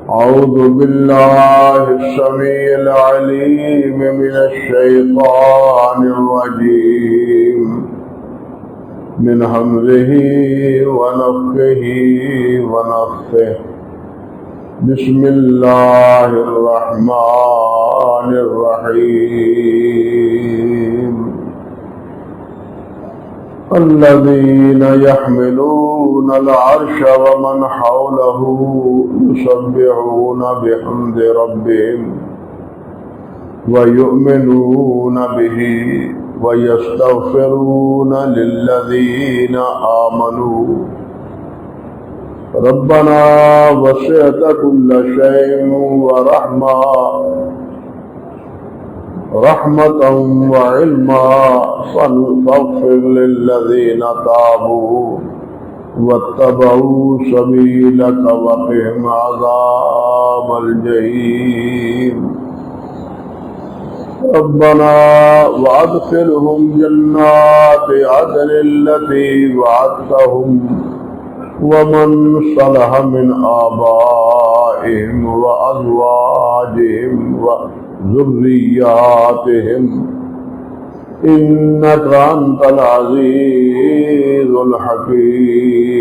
أعوذ بالله السميع العليم من الشيطان الرجيم من همزه ونفخه ونفثه بسم الله الرحمن الرحيم الذين يحملون العرش ومن حوله يسبحون بحمد ربهم ويؤمنون به ويستغفرون للذين آمنوا ربنا وسعت كل شيء رحمة وعلما فاغفر للذين تابوا واتبعوا سبيلك وقهم عذاب الجحيم ربنا وادخلهم جنات عدن التي وعدتهم ومن صلح من آبائهم وأزواجهم وذرياتهم إنك أنت العزيز الحكيم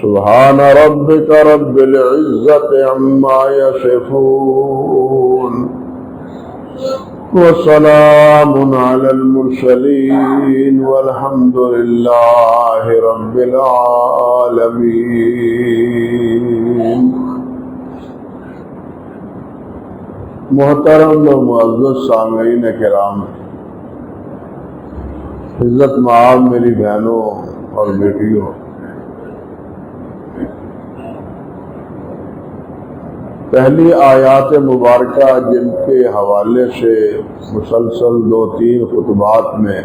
سبحان ربك رب العزة عما يصفون وسلام على المرسلين والحمد لله رب العالمين. محترم و معزز سامعین کرام، عزت مآب میری بہنوں اور بیٹیوں، پہلی آیات مبارکہ جن کے حوالے سے مسلسل 2-3 خطبات میں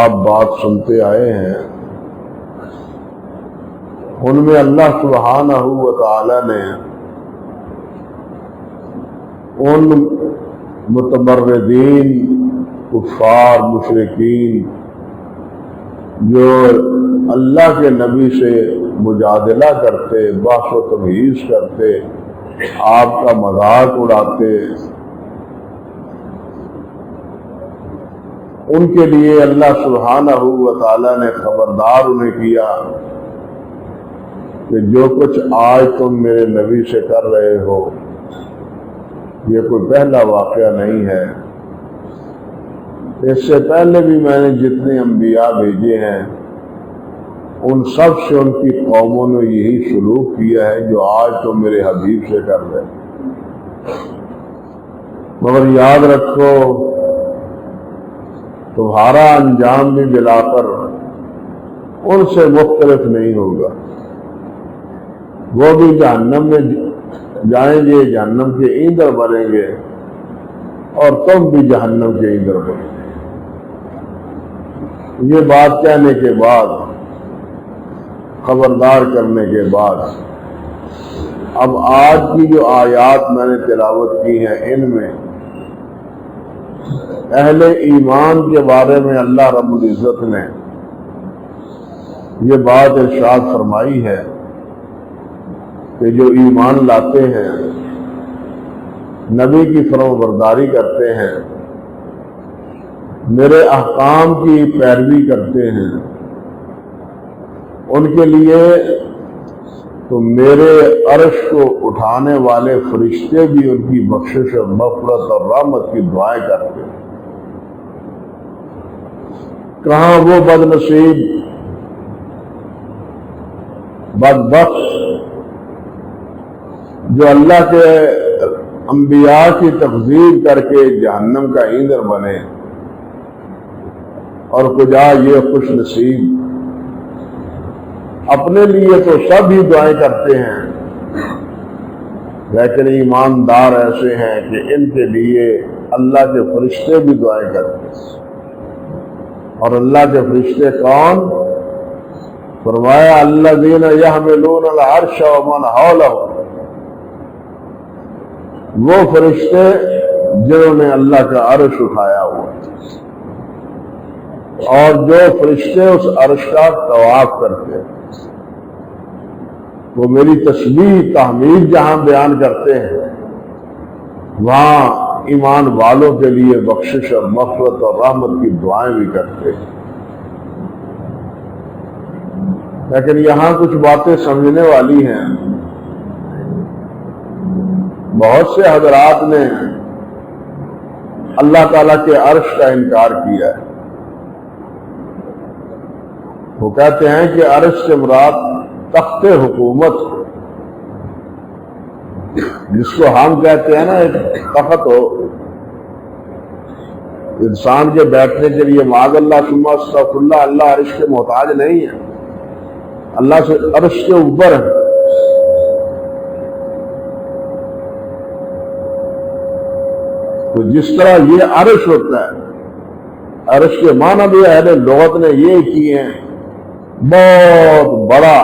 آپ بات سنتے آئے ہیں، ان میں اللہ سبحانہ و تعالی نے ان متمردین کفار مشرکین جو اللہ کے نبی سے مجادلہ کرتے، بحث و تبحیث کرتے، آپ کا مذاق اڑاتے، ان کے لیے اللہ سبحانہ و تعالی نے خبردار انہیں کیا کہ جو کچھ آج تم میرے نبی سے کر رہے ہو یہ کوئی پہلا واقعہ نہیں ہے، اس سے پہلے بھی میں نے جتنے انبیاء بھیجے ہیں ان سب سے ان کی قوموں نے یہی سلوک کیا ہے جو آج تم میرے حبیب سے کر رہے، مگر یاد رکھو تمہارا انجام بھی بلا کر ان سے مختلف نہیں ہوگا، وہ بھی جہنم میں جائیں گے، جہنم کے ایندھن بنیں گے اور تم بھی جہنم کے ایندھن بنیں گے۔ یہ بات کہنے کے بعد، خبردار کرنے کے بعد، اب آج کی جو آیات میں نے تلاوت کی ہیں ان میں اہل ایمان کے بارے میں اللہ رب العزت نے یہ بات ارشاد فرمائی ہے کہ جو ایمان لاتے ہیں، نبی کی فرمانبرداری کرتے ہیں، میرے احکام کی پیروی کرتے ہیں، ان کے لیے تو میرے عرش کو اٹھانے والے فرشتے بھی ان کی بخشش اور مغفرت اور رحمت کی دعائیں کرتے ہیں۔ کہاں وہ بد نصیب بدبخت جو اللہ کے انبیاء کی تکذیب کر کے جہنم کا ایندھن بنے، اور کجا یہ خوش نصیب اپنے لیے تو سب ہی دعائیں کرتے ہیں، لیکن ایماندار ایسے ہیں کہ ان کے لیے اللہ کے فرشتے بھی دعائیں کرتے ہیں۔ اور اللہ کے فرشتے کون؟ فرمایا الذین یحملون العرش ومن حولہ، وہ فرشتے جنہوں نے اللہ کا عرش اٹھایا ہوا، اور جو فرشتے اس عرش کا طواف کرتے ہیں۔ وہ میری تسبیح تحمید جہاں بیان کرتے ہیں وہاں ایمان والوں کے لیے بخشش اور مغفرت اور رحمت کی دعائیں بھی کرتے ہیں. لیکن یہاں کچھ باتیں سمجھنے والی ہیں. بہت سے حضرات نے اللہ تعالیٰ کے عرش کا انکار کیا ہے. وہ کہتے ہیں کہ عرش سے مراد تخت حکومت، جس کو ہم کہتے ہیں نا ایک تخت ہو انسان کے بیٹھنے کے لیے. معاذ اللہ ثم استغفر اللہ، اللہ عرش کے محتاج نہیں ہے، اللہ سے عرش کے اوپر ہے. تو جس طرح یہ عرش ہوتا ہے، عرش کے معنی بھی اہل لغت نے یہ کیے ہیں، بہت بڑا،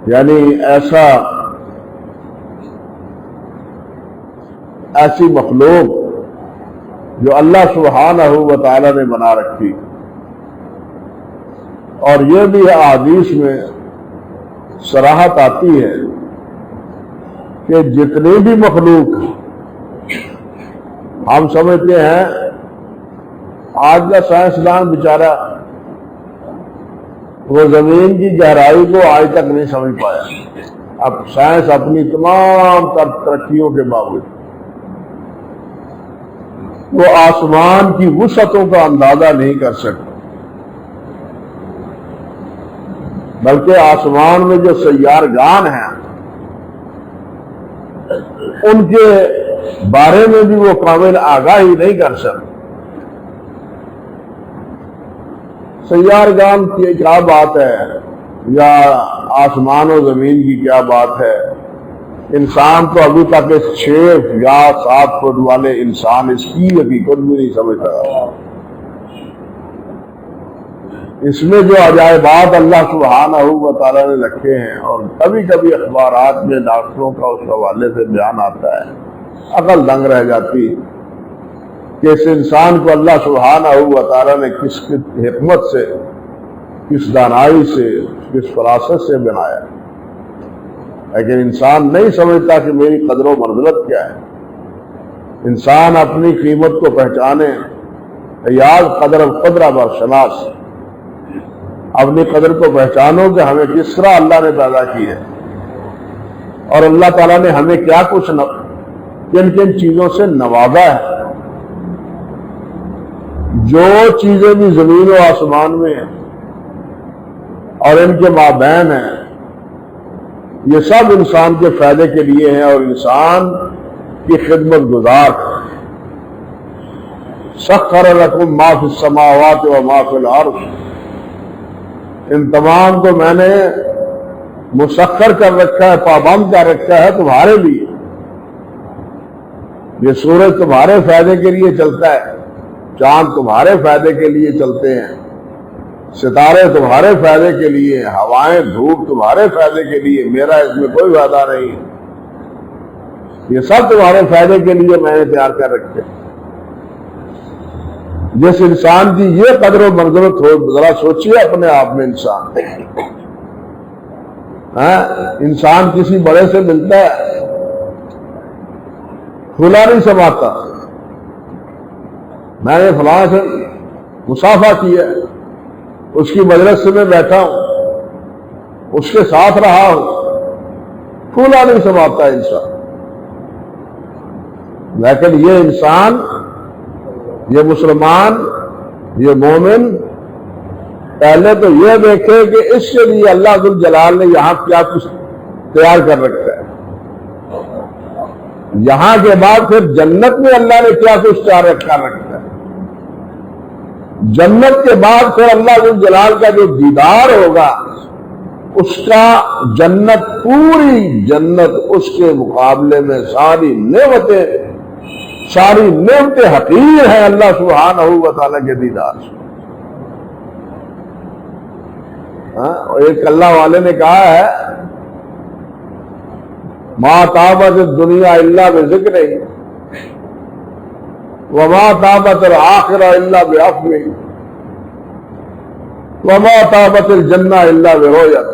یعنی ایسی مخلوق جو اللہ سبحانہ و تعالی نے بنا رکھی. اور یہ بھی احادیث میں صراحت آتی ہے کہ جتنی بھی مخلوق ہم سمجھتے ہیں، آج کا سائنسدان بیچارہ وہ زمین کی گہرائی کو آج تک نہیں سمجھ پایا. اب سائنس اپنی تمام ترقیوں کے باوجود وہ آسمان کی وسعتوں کا اندازہ نہیں کر سکتا، بلکہ آسمان میں جو سیارگان ہیں ان کے بارے میں بھی وہ کامل آگاہی نہیں کر سکتے. سیارگان کی کیا بات ہے یا آسمان و زمین کی کیا بات ہے. انسان تو ابھی تک اس 6 یا 7 فٹ والے انسان اس کی حقیقت بھی نہیں سمجھتا. اس میں جو عجائبات اللہ سبحانہ و تعالیٰ نے رکھے ہیں، اور کبھی کبھی اخبارات میں ڈاکٹروں کا اس حوالے سے بیان آتا ہے، عقل دنگ رہ جاتی کہ اس انسان کو اللہ سبحانہ و تعالیٰ نے کس حکمت سے، کس دانائی سے، کس فراست سے بنایا. لیکن انسان نہیں سمجھتا کہ میری قدر و منزلت کیا ہے. انسان اپنی قیمت کو پہچانے. یاد قدر القدرہ برشناس، اپنی قدر کو پہچانو کہ ہمیں کس طرح اللہ نے پیدا کی ہے، اور اللہ تعالیٰ نے ہمیں کیا کچھ کن کن چیزوں سے نوازا ہے. جو چیزیں بھی زمین و آسمان میں ہیں اور ان کے مابین ہیں، یہ سب انسان کے فائدے کے لیے ہیں اور انسان کی خدمت گزار. سخر لکم ما فی السماوات و ما فی الارض، ان تمام کو میں نے مسخر کر رکھا ہے، پابند کر رکھا ہے تمہارے لیے. یہ سورج تمہارے فائدے کے لیے چلتا ہے، چاند تمہارے فائدے کے لیے چلتے ہیں، ستارے تمہارے فائدے کے لیے، ہوائیں دھوپ تمہارے فائدے کے لیے. میرا اس میں کوئی فائدہ نہیں. یہ سب تمہارے فائدے کے لیے میں نے تیار کر رکھے. جس انسان کی یہ قدر و منزلت ہو، ذرا سوچیے اپنے آپ میں. انسان کسی بڑے سے ملتا ہے، کھلا نہیں سماتا. میں نے فلاں سے مصافحہ کیا، اس کی مجلس سے میں بیٹھا ہوں، اس کے ساتھ رہا ہوں، کھلا نہیں سماتا انسان. لیکن یہ انسان، یہ مسلمان، یہ مومن پہلے تو یہ دیکھے کہ اس کے لیے اللہ ذوالجلال نے یہاں کیا کچھ تیار کر رکھا ہے. یہاں کے بعد پھر جنت میں اللہ نے کیا کچھ تیار رکھا ہے. جنت کے بعد پھر اللہ ذوالجلال کا جو دیدار ہوگا، اس کا جنت، پوری جنت اس کے مقابلے میں ساری نعمتیں حقیر ہیں اللہ سبحانہ و تعالیٰ کے دیدار سے. اور ایک اللہ والے نے کہا ہے، ما طابت الدنیا الا بذکر وما طابت الآخرہ الا بعفو وما طابت الجنہ الا برؤیت.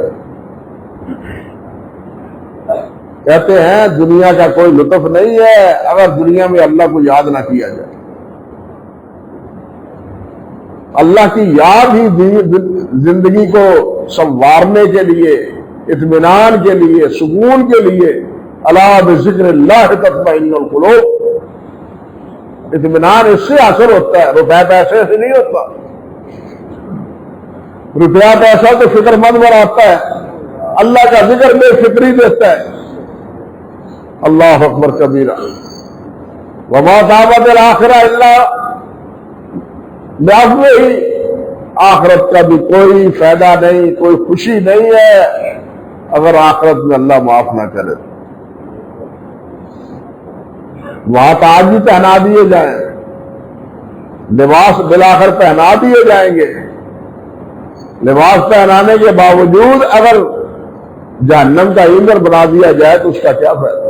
کہتے ہیں دنیا کا کوئی لطف نہیں ہے اگر دنیا میں اللہ کو یاد نہ کیا جائے. اللہ کی یاد ہی زندگی کو سنوارنے کے لیے، اطمینان کے لیے، سکون کے لیے. الا بذکر اللہ تطمئن القلوب. اطمینان اس سے حاصل ہوتا ہے، روپے پیسے سے نہیں ہوتا. روپیہ پیسہ تو فکر مند بناتا ہے، اللہ کا ذکر بے فکری دیتا ہے. اللہ اکبر کبیرہ. وما دعوت الآخرہ الا میں ہی آخرت کا بھی کوئی فائدہ نہیں، کوئی خوشی نہیں ہے اگر آخرت میں اللہ معاف نہ کرے. وہاں تاج بھی پہنا دیے جائیں، لباس بلاخر پہنا دیے جائیں گے. لباس پہنانے کے باوجود اگر جہنم کا ایندھن بنا دیا جائے تو اس کا کیا فائدہ؟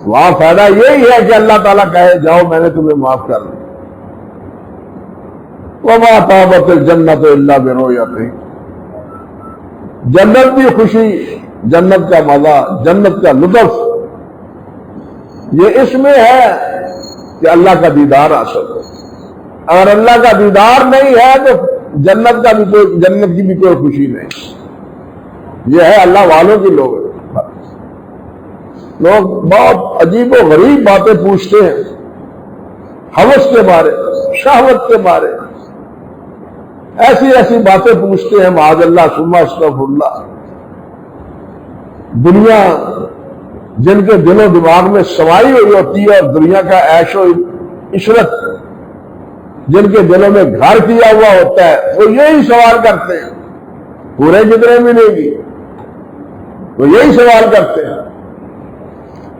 وہاں فائدہ یہی ہے کہ اللہ تعالیٰ کہے جاؤ میں نے تمہیں معاف کر دیا. وما طابت الجنت الا برؤیتہ. جنت کی خوشی، جنت کا مزہ، جنت کا لطف یہ اس میں ہے کہ اللہ کا دیدار حاصل ہو. اگر اللہ کا دیدار نہیں ہے تو جنت کی بھی کوئی خوشی نہیں. یہ ہے اللہ والوں کی لوگ بہت عجیب و غریب باتیں پوچھتے ہیں، ہوس کے بارے، شہوت کے بارے، ایسی باتیں پوچھتے ہیں معاذ اللہ ثم استغفر اللہ. دنیا جن کے دل و دماغ میں سمائی ہوئی ہوتی ہے اور دنیا کا عیش و عشرت جن کے دلوں میں گھر کیا ہوا ہوتا ہے وہ یہی سوال کرتے ہیں پورے جتنے ملے گی، وہ یہی سوال کرتے ہیں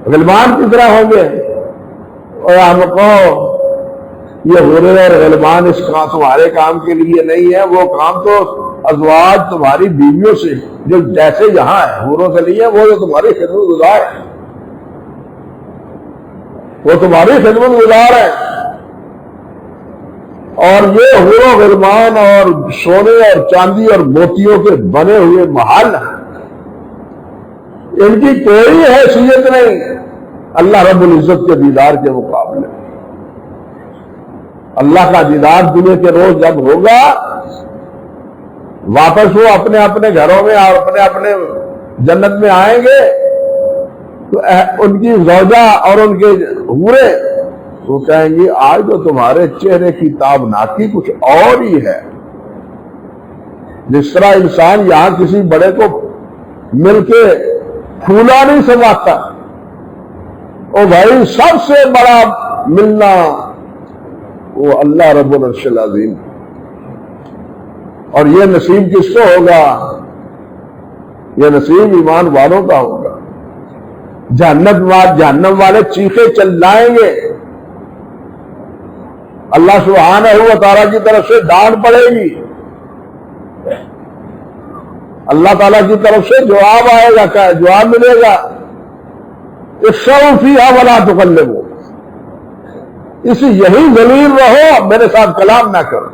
غلمان کی طرح ہوں گے. اور ہم کہو یہ حورے اور غلمان اس کام تمہارے کام کے لیے نہیں ہے، وہ کام تو ازواج تمہاری بیویوں سے جو جیسے یہاں ہے حوروں سے نہیں ہے، وہ جو تمہاری خدمت گزار ہے، وہ تمہاری خدمت گزار ہے. اور یہ حور و غلمان اور سونے اور چاندی اور موتیوں کے بنے ہوئے محل ان کی کوئی حیثیت نہیں اللہ رب العزت کے دیدار کے مقابلے. اللہ کا دیدار جمعے کے روز جب ہوگا واپس وہ اپنے اپنے گھروں میں اور اپنے اپنے جنت میں آئیں گے تو ان کی زوجہ اور ان کے حورے وہ کہیں گی آج تو تمہارے چہرے کی تابناکی کچھ اور ہی ہے. جس طرح انسان یہاں کسی بڑے کو مل کے پھولا نہیں سماتا، او بھائی سب سے بڑا ملنا وہ اللہ رب العرش العظیم. اور یہ نصیب کس کو ہوگا؟ یہ نصیب ایمان والوں کا ہوگا. جہنم والے چیخے چلائیں گے، اللہ سبحانہ و تعالیٰ کی طرف سے ڈانٹ پڑے گی، اللہ تعالیٰ کی طرف سے جواب آئے گا، جواب ملے گا اخسؤوا فیہا ولا تکلموا. یہی ذلیل رہو، میرے ساتھ کلام نہ کرو.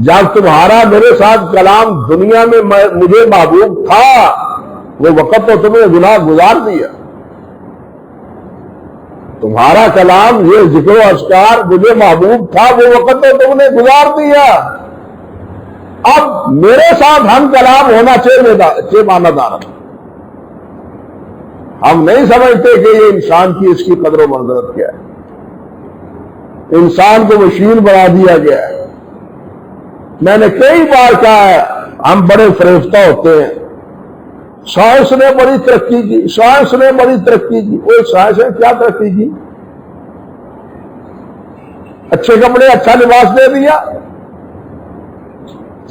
جب تمہارا میرے ساتھ کلام دنیا میں مجھے محبوب تھا وہ وقت تو تمہیں گناہ گزار دیا. تمہارا کلام یہ ذکر و اذکار مجھے محبوب تھا وہ وقت تو تم نے گزار دیا. اب میرے ساتھ ہم کلام ہونا چاہیے مانا دار. ہم نہیں سمجھتے کہ یہ انسان کی اس کی قدر و منزلت کیا ہے. انسان کو مشین بنا دیا گیا ہے. میں نے کئی بار کہا ہے ہم بڑے فریفتہ ہوتے ہیں. سائنس نے بڑی ترقی کی، سائنس نے بڑی ترقی کی. وہ سائنس نے کیا ترقی کی؟ اچھے کپڑے اچھا لباس دے دیا.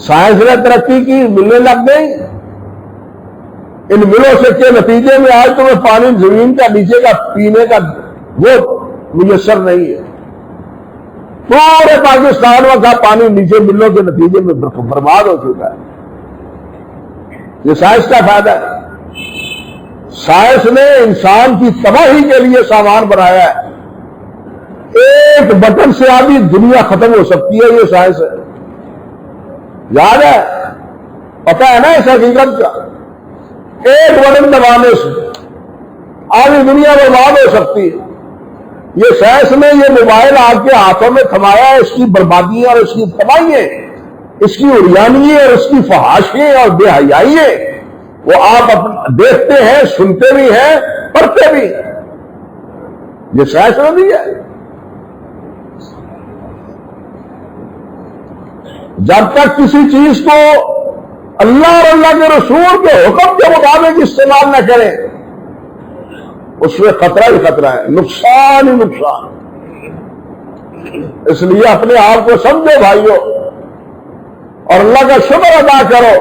سائنس نے ترقی کی، ملنے لگ گئی. ان ملوں سے کے نتیجے میں آج تمہیں پانی زمین کا نیچے کا پینے کا وہ میسر نہیں ہے. پورے پاکستان کا پانی نیچے ملوں کے نتیجے میں برباد ہو چکا ہے. یہ سائنس کا فائدہ ہے. سائنس نے انسان کی تباہی کے لیے سامان بنایا ہے. ایک بٹن سے آدھی دنیا ختم ہو سکتی ہے. یہ سائنس ہے. یاد ہے، پتہ ہے نا اس حقیقت کا. ایک بٹن دبانے سے آدھی دنیا برباد ہو سکتی ہے۔ یہ سائنس نے یہ موبائل آپ کے ہاتھوں میں تھمایا ہے، اس کی بربادیاں اور اس کی تباہیاں، اس کی اڑیانیاں اور اس کی فحاشیاں اور بے حیائیاں وہ آپ دیکھتے ہیں، سنتے بھی ہیں، پڑھتے بھی ہیں۔ یہ سائنس نے دی ہے۔ جب تک کسی چیز کو اللہ اور اللہ کے رسول کے حکم کے مطابق استعمال نہ کریں، اس میں خطرہ ہی خطرہ ہے، نقصان ہی نقصان۔ اس لیے اپنے آپ کو سمجھو بھائیو، اور اللہ کا شکر ادا کرو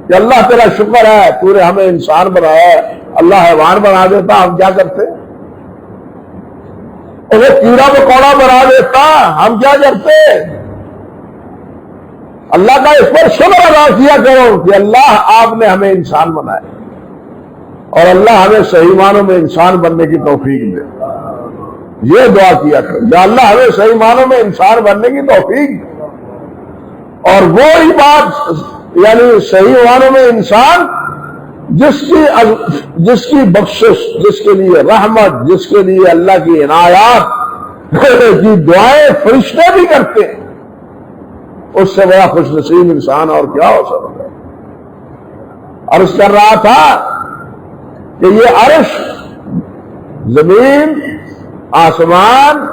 کہ اللہ تیرا شکر ہے، تو نے ہمیں انسان بنایا ہے۔ اللہ حیوان بنا دیتا ہم کیا کرتے؟ اور وہ کیڑا مکوڑا بنا دیتا ہم کیا کرتے؟ اللہ کا اس پر شکر ادا کیا کرو کہ اللہ آپ نے ہمیں انسان بنایا، اور اللہ ہمیں صحیح معنوں میں انسان بننے کی توفیق دے۔ یہ دعا کیا کرو، یا اللہ ہمیں صحیح معنوں میں انسان بننے کی توفیق دے۔ اور وہی بات یعنی صحیح معنوں میں انسان جس کی بخشش، جس کے لیے رحمت، جس کے لیے اللہ کی عنایات کی دعائیں فرشتے بھی کرتے ہیں، اس سے بڑا خوش نصیب انسان اور کیا ہو سکتا ہے۔ عرض کر رہا تھا کہ یہ عرش، زمین، آسمان،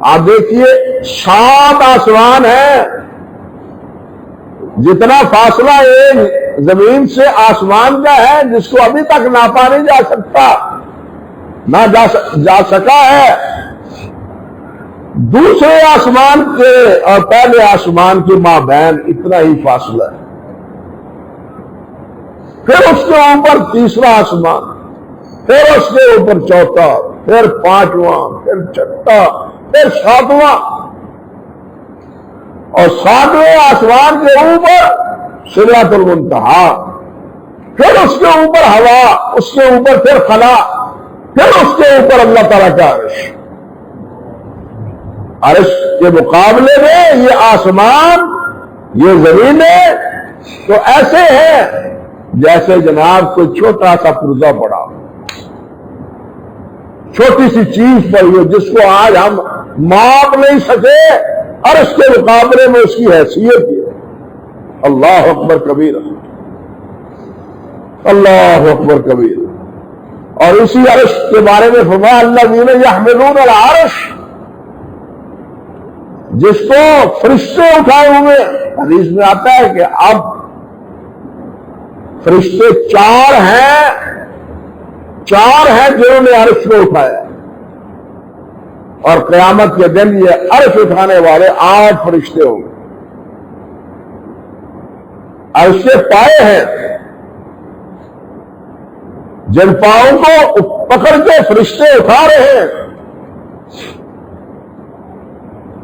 آپ دیکھیے 7 آسمان ہے۔ جتنا فاصلہ ایک زمین سے آسمان کا ہے، جس کو ابھی تک ناپا نہیں جا سکتا، نہ جا سکا ہے، دوسرے آسمان کے اور پہلے آسمان کے مابین اتنا ہی فاصلہ ہے۔ پھر اس کے اوپر تیسرا آسمان، پھر اس کے اوپر چوتھا، پھر 5واں، پھر 6واں، پھر 7واں، اور 7ویں آسمان کے اوپر سدرۃ المنتہا، پھر اس کے اوپر ہوا، اس کے اوپر پھر خلا، پھر اس کے اوپر اللہ تعالیٰ کا عرش۔ عرش کے مقابلے میں یہ آسمان، یہ زمینیں تو ایسے ہیں جیسے جناب کوئی چھوٹا سا پرزہ پڑا، چھوٹی سی چیز پڑی ہو جس کو آج ہم ماپ نہیں سکے، عرش کے مقابلے میں اس کی حیثیت ہے۔ اللہ اکبر کبیر، اللہ اکبر کبیر۔ اور اسی عرش کے بارے میں فرمایا الذین یحملون العرش، جس کو فرشتے اٹھائے ہوئے۔ حدیث میں آتا ہے کہ اب فرشتے 4 ہیں جنہوں نے عرش کو اٹھایا، اور قیامت کے دن یہ عرش اٹھانے والے 8 فرشتے ہوں گے۔ عرش کے پائے ہیں، جن پاؤں کو پکڑ کے فرشتے اٹھا رہے ہیں۔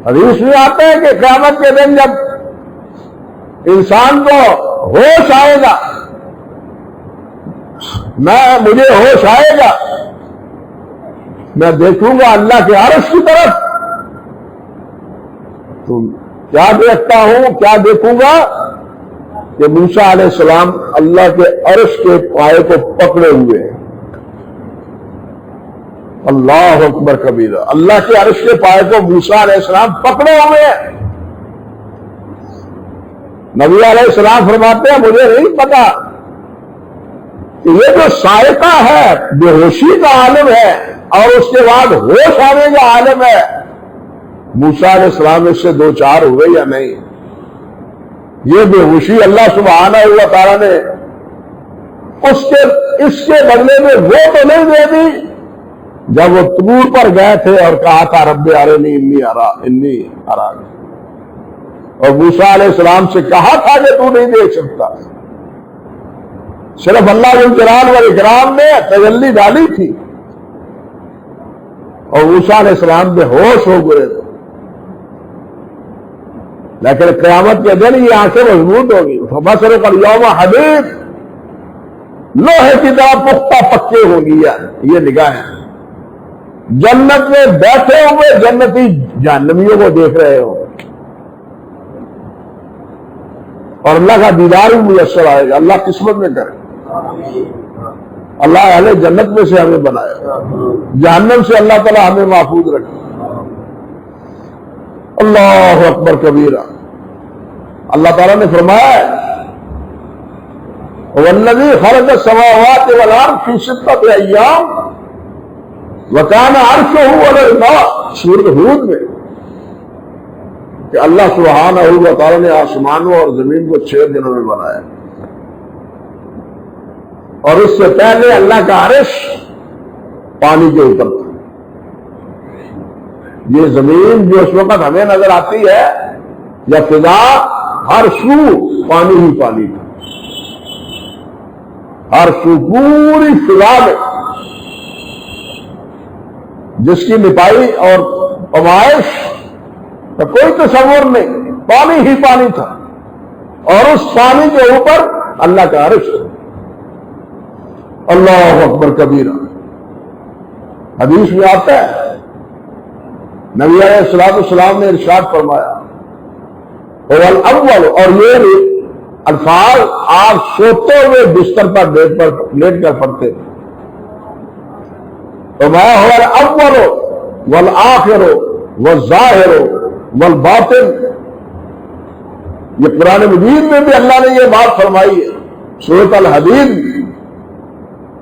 حدیث میں آتا ہے کہ قیامت کے دن جب انسان کو ہوش آئے گا، مجھے ہوش آئے گا، میں دیکھوں گا اللہ کے عرش کی طرف، تو کیا دیکھتا ہوں، کیا دیکھوں گا کہ موسیٰ علیہ السلام اللہ کے عرش کے پائے کو پکڑے ہوئے ہیں۔ اللہ اکبر کبیرہ، اللہ کے عرش کے پائے کو موسیٰ علیہ السلام پکڑے ہوئے ہیں۔ نبی علیہ السلام فرماتے ہیں مجھے نہیں پتا کہ یہ جو سائقہ ہے بے ہوشی کا عالم ہے اور اس کے بعد ہوش آنے کا عالم ہے، موسیٰ علیہ السلام اس سے 2-4 ہوئے یا نہیں۔ یہ بے ہوشی اللہ سبحانہ و تعالیٰ نے اس کے بدلے میں وہ تو نہیں دے دی جب وہ طور پر گئے تھے اور کہا تھا رب ارنی انی ارانی، اور موسیٰ علیہ السلام سے کہا تھا کہ تو نہیں دیکھ سکتا، صرف اللہ جلال والاکرام نے تجلی ڈالی تھی اور موسیٰ علیہ السلام بے ہوش ہو گئے، لیکن قیامت کے دن یہ آنکھیں مضبوط ہوگی۔ فبصرک الیوم حدید، لوہے کی طرح پختہ پکے ہوگی یہ نگاہیں۔ جنت میں بیٹھے ہوئے جنتی جہنمیوں کو دیکھ رہے ہو، اور اللہ کا دیدار بھی میسر آئے گا، اللہ قسمت میں کرے۔ اللہ اہل جنت میں سے ہمیں بنایا، جہنم سے اللہ تعالیٰ ہمیں محفوظ رکھے۔ اللہ اکبر کبیرہ۔ اللہ تعالیٰ نے فرمایا ہے وَالَّذِي خَلَقَ السَّمَاوَاتِ وَالْأَرْضَ فِي سِتَّةِ أَيَّامٍ وَكَانَ عَرْشُهُ عَلَى الْمَاءِ، سورۃ ہود میں کہ اللہ سبحانہ و تعالیٰ نے آسمانوں اور زمین کو 6 دنوں میں بنایا، اور اس سے پہلے اللہ کا عرش پانی کے اوپر تھا۔ یہ زمین جو اس وقت ہمیں نظر آتی ہے یا فضا، ہر سو پانی ہی پانی تھا، ہر سو پوری فضا میں جس کی نپائی اور پیمائش کا کوئی تصور نہیں، پانی ہی پانی تھا، اور اس پانی کے اوپر اللہ کا عرش تھا۔ اللہ اکبر کبیرہ۔ حدیث میں آتا ہے نبی علیہ الصلوۃ والسلام نے ارشاد فرمایا اول، اور یہ الفاظ آپ سوتے ہوئے بستر پر لیٹ کر پڑھتے تھے، فرمایا هو الاول والآخر والظاہر والباطن۔ یہ قرآن مجید میں بھی اللہ نے یہ بات فرمائی ہے، سورۃ الحدید،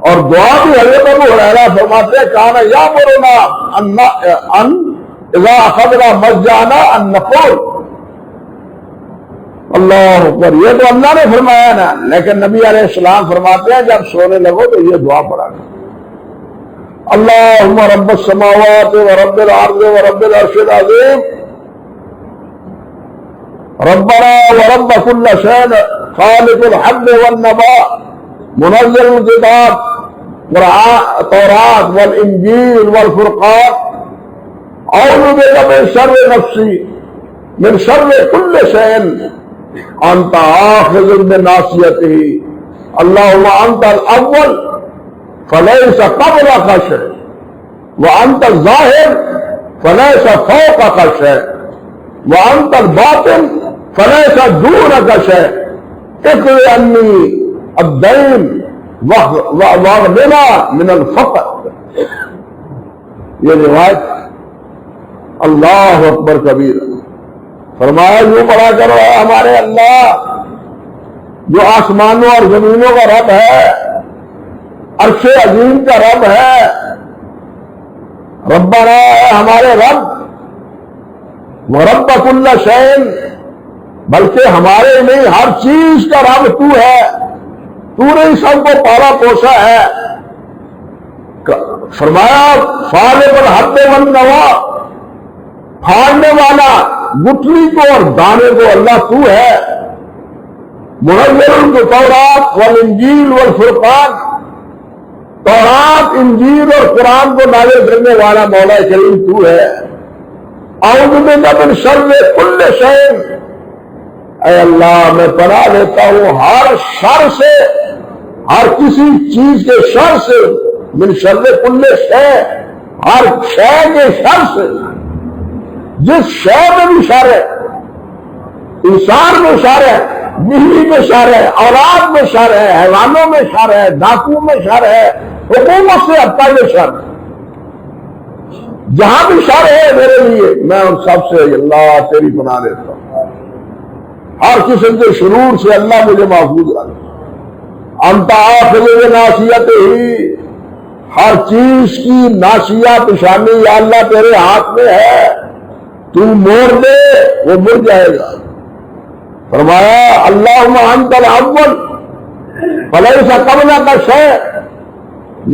اور دعا بھی حضرت ابو ہریرہ فرماتے ہیں کان یامرنا ان اذا اخذنا مسجدنا ان نقول۔ اللہ اکبر، یہ تو اللہ نے فرمایا نا، لیکن نبی علیہ السلام فرماتے ہیں جب سونے لگو تو یہ دعا پڑھا کرو، اللہم رب السماوات ورب الارض ورب العرش العظیم ربنا ورب كل شيء خالق الحب والنبات منزل الكتاب التوراة والانجیل والفرقان اعوذ بک من شر نفسی من شر كل شيء انت آخذ بناصیته اللہم انت الاول فلیس قبلک شیء وانت الظاہر فلیس فوقک شیء وانت الباطن فلیس دونک شیء اقض عنی الدین واغننا من الفقر۔ یہ روایت اللہ اکبر کبیر۔ فرمایا یوں پڑھا کرو اے ہمارے اللہ جو آسمانوں اور زمینوں کا رب ہے، عرش عظیم کا رب ہے، ربنا اے ہمارے رب، ورب کل شیء، بلکہ ہمارے نہیں ہر چیز کا رب تو ہے، تو نے سب کو پالا پوسا ہے۔ فرمایا فالق الحب والنوا، پھاڑنے والا گٹھلی کو اور دانے کو اللہ تو ہے، منزل التوراۃ والانجیل والفرقان، تورات انجیل اور قرآن کو نازل کرنے والا مولا کریم تو ہے، اعوذ بک من شر کل شیء، اے اللہ میں پناہ لیتا ہوں ہر شر سے، ہر کسی چیز کے شر سے، من شر کل شیء، ہر شے کے شر سے، جس شے میں بھی شر ہے، انسان میں شر ہے، بجلی میں شر ہے، اولاد میں شر ہے، حیوانوں میں شر ہے، ڈاکو میں شر ہے، حکومت سے ہٹا کے شر، جہاں بھی شر ہے میرے لیے میں ان سب سے اللہ تیری پناہ لیتا ہوں، ہر قسم کے شرور سے اللہ مجھے محفوظ رکھے۔ انت آخذ بناصیتہ، ہر چیز کی ناصیہ پیشانی یا اللہ تیرے ہاتھ میں ہے، تو موڑ دے وہ مڑ جائے گا۔ فرمایا اللہم انت الاول فلیس قبلک شیء،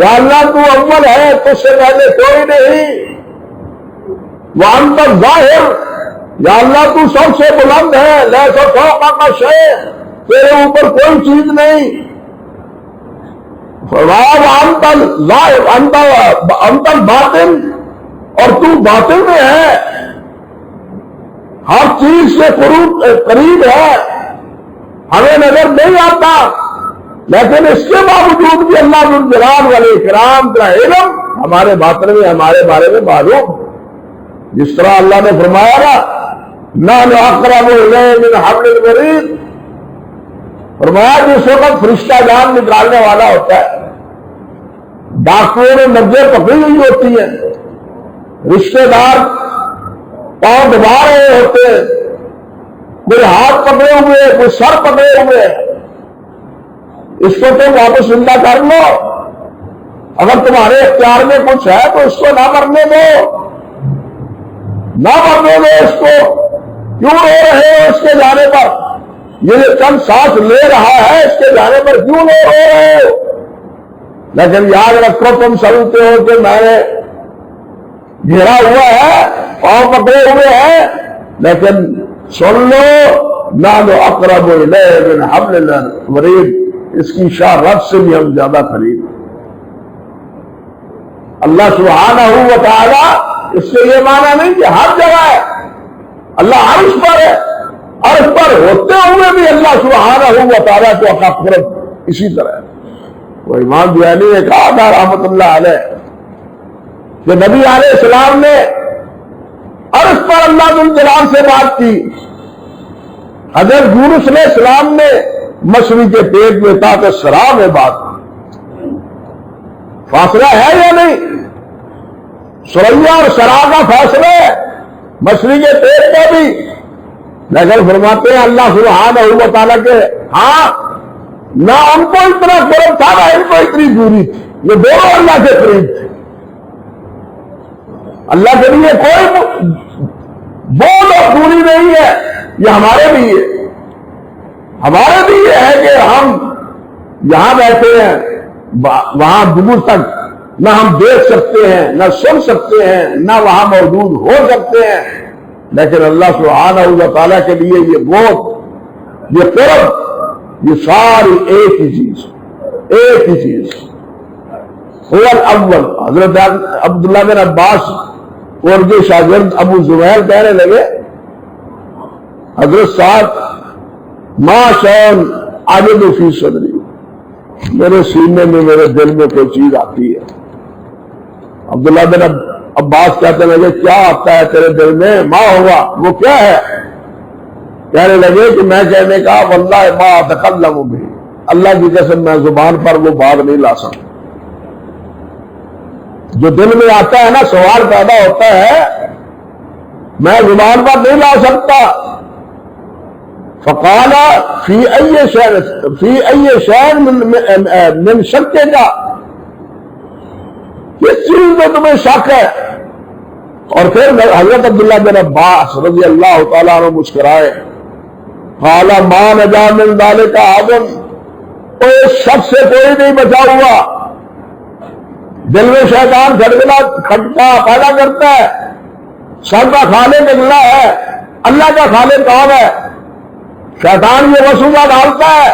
یا اللہ تو اول ہے، تجھ سے پہلے کوئی نہیں، وانت الظاہر، یا اللہ تو سب سے بلند ہے، لیس فوقک شیء، تیرے اوپر کوئی چیز نہیں، فرمایا وانت الظاہر انت الباطن، اور تو باطن میں ہے، ہر چیز سے قریب ہے، ہمیں نظر نہیں آتا، لیکن اس کے باوجود بھی اللہ ذو الجلال والاکرام کا علم ہمارے باطن میں ہمارے بارے میں معلوم، جس طرح اللہ نے فرمایا نا نحن اقرب الیہ من حبل الورید، فرمایا جس وقت فرشتہ جان نکالنے والا ہوتا ہے ڈاکوؤں میں نبزیں پکڑی ہوئی ہوتی ہیں، رشتے دار پاؤں دبا رہے ہوتے ہیں، کوئی ہاتھ پکڑے ہوئے، کوئی سر پکڑے ہوئے، اس کو تو واپس زندہ کر لو۔ اگر تمہارے اختیار میں کچھ ہے تو اس کو نہ مرنے دو، نہ مرنے دو اس کو۔ کیوں رو رہے ہو اس کے جانے پر؟ یہ چند سانس لے رہا ہے، اس کے جانے پر کیوں رو رہے ہو؟ لیکن یاد رکھو، تم سمجھتے ہو کہ میں نے گھیرا ہوا ہے، پاؤں پکڑے ہوئے ہیں، لیکن سن لو، نحن اقرب الیہ من حبل الورید، اس کی شاہ رب سے بھی ہم زیادہ قریب۔ اللہ سبحانہ و تعالی، اس سے یہ معنی نہیں کہ ہر جگہ ہے، اللہ عرش پر ہے، عرش پر ہوتے ہوئے بھی اللہ سبحانہ و تعالی کو قرب اسی طرح ہے۔ وہ امام دیانی نے کہا تھا رحمت اللہ علیہ کہ نبی علیہ السلام نے عرش پر اللہ ذل جلال سے بات کی، حضرت یونس علیہ السلام نے مچھلی کے پیٹ میں تحت سرا میں بات کی۔ فاصلہ ہے یا نہیں؟ سریا اور سرا کا فاصلہ ہے، مچھلی کے پیٹ میں بھی، لیکن فرماتے ہیں اللہ سبحانہ و تعالیٰ کے ہاں نہ ان کو اتنا قرب تھا نہ ان کو اتنی دوری تھی، یہ دونوں اللہ کے قریب تھے۔ اللہ کے لیے کوئی بول اور دوری نہیں ہے، یہ ہمارے لیے، ہمارے لیے ہے کہ ہم یہاں بیٹھے ہیں، وہاں دور تک نہ ہم دیکھ سکتے ہیں، نہ سن سکتے ہیں، نہ وہاں موجود ہو سکتے ہیں، لیکن اللہ سبحانہ و تعالیٰ کے لیے یہ بہت، یہ قرب، یہ ساری ایک ہی چیز، ایک ہی چیز۔ هو الاول، حضرت عبداللہ بن عباس اور کے شاگرد ابو زبیر کہنے لگے حضرت صاحب ما شیء اجد فی صدری، میرے سینے میں میرے دل میں کوئی چیز آتی ہے۔ عبداللہ بن عباس کہتے لگے کیا آتا ہے تیرے دل میں؟ ما ہوا، وہ کیا ہے؟ کہنے لگے کہ میں کہنے کا واللہ ما اتکلم بہ، اللہ کی قسم میں زبان پر وہ بات نہیں لا سکتا۔ جو دل میں آتا ہے نا، سوال پیدا ہوتا ہے، میں زبان پر نہیں لا سکتا۔ فقال فی ای شیء من شک کا، کس چیز میں تمہیں شک ہے؟ اور پھر حضرت عبداللہ بن عباس رضی اللہ تعالیٰ عنہ مسکرائے، قال ما نجا من ذلک احد، تو اس شک سے کوئی نہیں بچا ہوا۔ دل میں شیطان کھٹکا پیدا کرتا ہے، سب کا خالق اللہ ہے، اللہ کا خالق کون ہے؟ شیطان یہ وسوسہ ڈالتا ہے،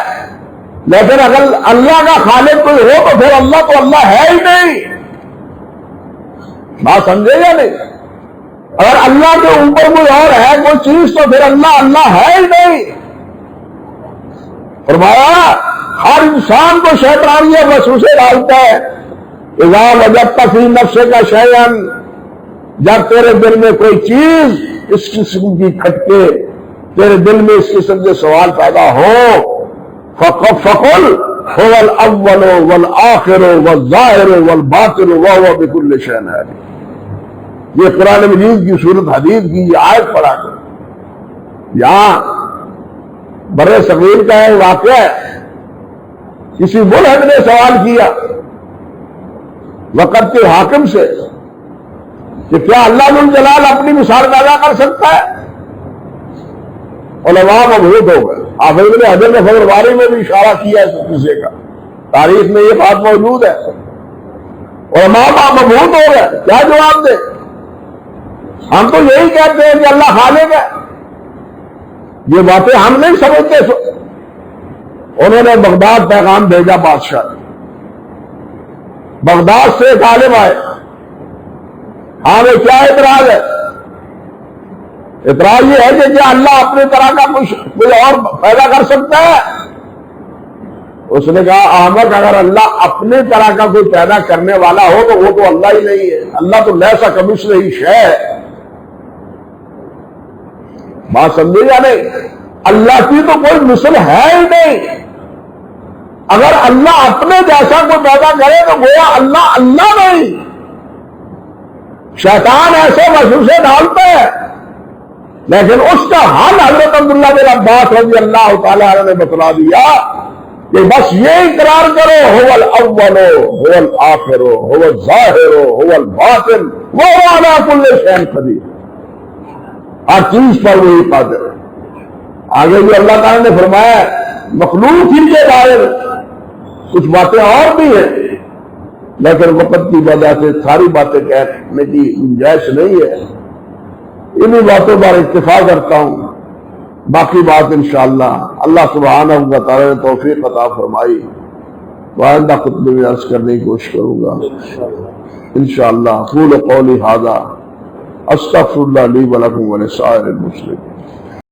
لیکن اگر اللہ کا خالق کوئی ہو تو پھر اللہ تو اللہ ہے ہی نہیں۔ بات سمجھے یا نہیں؟ اگر اللہ کے اوپر کوئی اور ہے کوئی چیز تو پھر اللہ اللہ ہے ہی نہیں۔ فرمایا ہر انسان کو شیطان یہ وسوسے ڈالتا ہے، اذا وجدت فی نفسک شیئا، جب تیرے دل میں کوئی چیز اس قسم کی کھٹکے، تیرے دل میں اس قسم کے سوال پیدا ہو، فقل هو الاول والآخر والظاہر والباطن وهو بكل شیء علیم۔ یہ قرآن مجید کی سورت حدید کی یہ آیت پڑھا کر یہاں بر صغیر کا ایک واقعہ ہے، کسی ملحد نے سوال کیا وقت کے حاکم سے کہ کیا اللہ ذل جلال اپنی مثال پیدا کر سکتا ہے؟ علماء مبہوت ہو گئے۔ حافظ ابن حجر نے فتح الباری میں بھی اشارہ کیا ہے قصے کا، تاریخ میں یہ بات موجود ہے۔ علماء مبہوت ہو گئے، کیا جواب دے؟ ہم تو یہی کہتے ہیں کہ اللہ خالق ہے، یہ باتیں ہم نہیں سمجھتے۔ انہوں نے بغداد پیغام بھیجا بادشاہ نے، بغداد سے ایک عالم آئے، ہاں میں کیا اعتراض ہے؟ اعتراض یہ ہے کہ کیا اللہ اپنی طرح کا کوئی اور پیدا کر سکتا ہے؟ اس نے کہا احمد اگر اللہ اپنے طرح کا کوئی پیدا کرنے والا ہو تو وہ تو اللہ ہی نہیں ہے، اللہ تو لیسا کمثلہ شیء ہے۔ بات سمجھے یا نہیں؟ اللہ کی تو کوئی مثل ہے ہی نہیں، اگر اللہ اپنے جیسا کوئی پیدا کرے تو گویا اللہ اللہ نہیں، شیطان ایسے وسوسے ڈالتا ہے، لیکن اس کا حل حضرت عبداللہ بن عباس رضی اللہ تعالی عنہ نے بتلا دیا کہ بس یہ اقرار کرو هو الاول هو الآخر هو الظاہر هو الباطن وهو على كل شيء قدیر، ہر چیز پر وہی قادر ہے۔ آگے بھی اللہ تعالیٰ نے فرمایا مخلوق ہی کے بارے میں کچھ باتیں اور بھی ہیں، لیکن وقت کی وجہ سے ساری باتیں کہنے کی گنجائش نہیں ہے، انہی باتوں پر اکتفا کرتا ہوں، باقی بات انشاءاللہ اللہ سبحانہ و تعالی نے توفیق عطا فرمائی تو آئندہ خطبے میں عرض کرنے کی کوشش کروں گا انشاءاللہ۔ اقول قولی ھذا استغفر اللہ لی ولکم ولسائر المسلمین۔